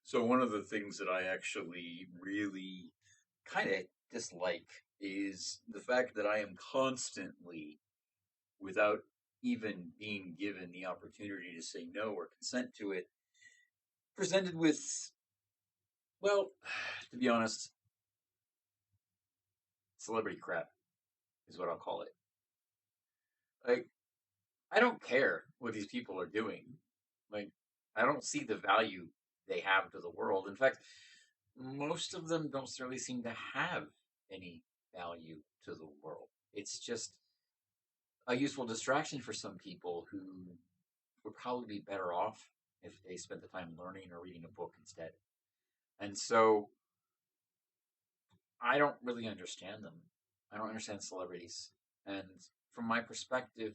So one of the things that I actually really kind of dislike is the fact that I am constantly, without even being given the opportunity to say no or consent to it, presented with, well, to be honest, celebrity crap is what I'll call it. Like, I don't care what these people are doing. Like, I don't see the value they have to the world. In fact, most of them don't really seem to have any value to the world. It's just a useful distraction for some people who would probably be better off if they spent the time learning or reading a book instead. And so I don't really understand them. I don't understand celebrities. And from my perspective,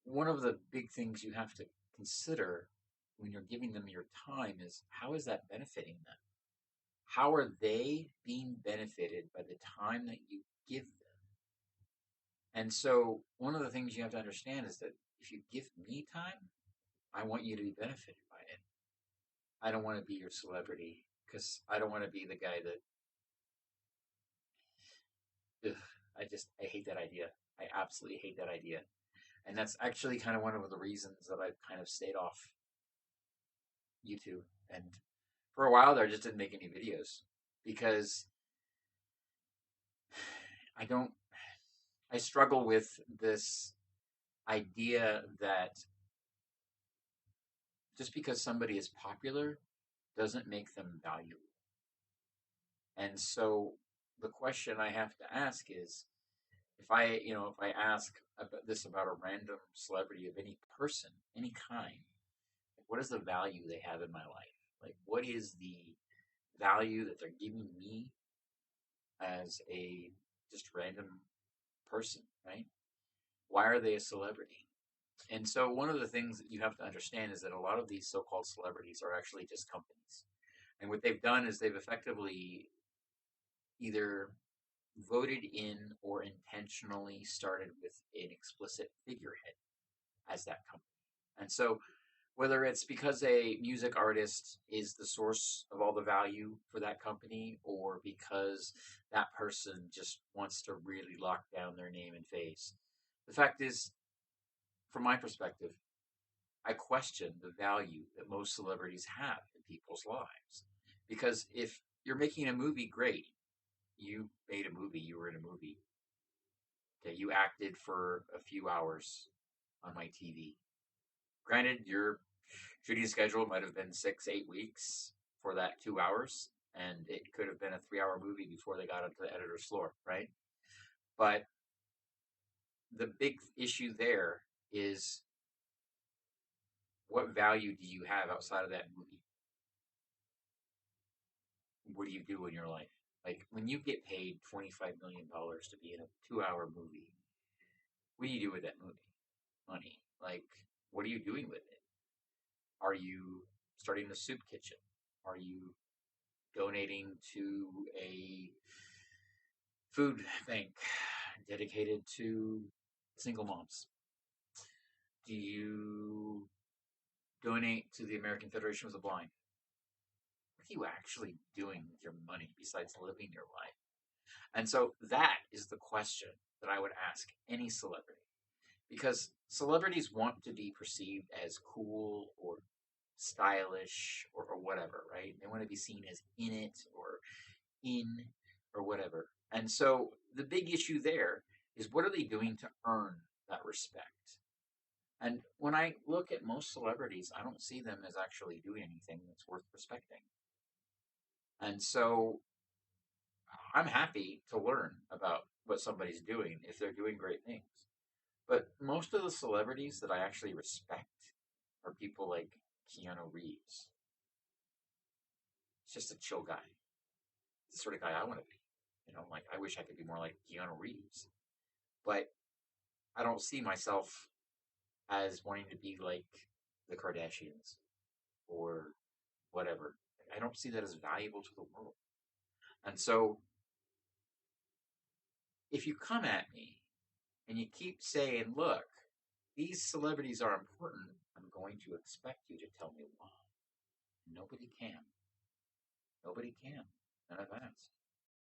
one of the big things you have to consider when you're giving them your time is how is that benefiting them? How are they being benefited by the time that you give them? And so, one of the things you have to understand is that if you give me time, I want you to be benefited by it. I don't want to be your celebrity because I don't want to be the guy that, ugh, I hate that idea. I absolutely hate that idea. And that's actually kind of one of the reasons that I've kind of stayed off YouTube. And for a while there, I just didn't make any videos because I don't, I struggle with this idea that just because somebody is popular doesn't make them valuable. And so the question I have to ask is if I ask about this about a random celebrity of any person, any kind, what is the value they have in my life? Like, what is the value that they're giving me as a just random person, right? Why are they a celebrity? And so, one of the things that you have to understand is that a lot of these so called celebrities are actually just companies. And what they've done is they've effectively either voted in or intentionally started with an explicit figurehead as that company. And so, whether it's because a music artist is the source of all the value for that company, or because that person just wants to really lock down their name and face, the fact is, from my perspective, I question the value that most celebrities have in people's lives. Because if you're making a movie, great. You made a movie, you were in a movie. Okay, you acted for a few hours on my TV. Granted, your shooting schedule might have been 6, 8 weeks for that 2 hours, and it could have been a 3 hour movie before they got onto the editor's floor, right? But the big issue there is what value do you have outside of that movie? What do you do in your life? Like when you get paid $25 million to be in a 2 hour movie, what do you do with that movie money? Like, what are you doing with it? Are you starting a soup kitchen? Are you donating to a food bank dedicated to single moms? Do you donate to the American Federation of the Blind? What are you actually doing with your money besides living your life? And so that is the question that I would ask any celebrity. Because celebrities want to be perceived as cool or stylish or whatever, right? They want to be seen as in it or in or whatever. And so the big issue there is what are they doing to earn that respect? And when I look at most celebrities, I don't see them as actually doing anything that's worth respecting. And so I'm happy to learn about what somebody's doing if they're doing great things. But most of the celebrities that I actually respect are people like Keanu Reeves. He's just a chill guy. He's the sort of guy I want to be. Like I wish I could be more like Keanu Reeves. But I don't see myself as wanting to be like the Kardashians or whatever. I don't see that as valuable to the world. And so if you come at me and you keep saying, look, these celebrities are important, I'm going to expect you to tell me why. Nobody can. Nobody can. None have asked.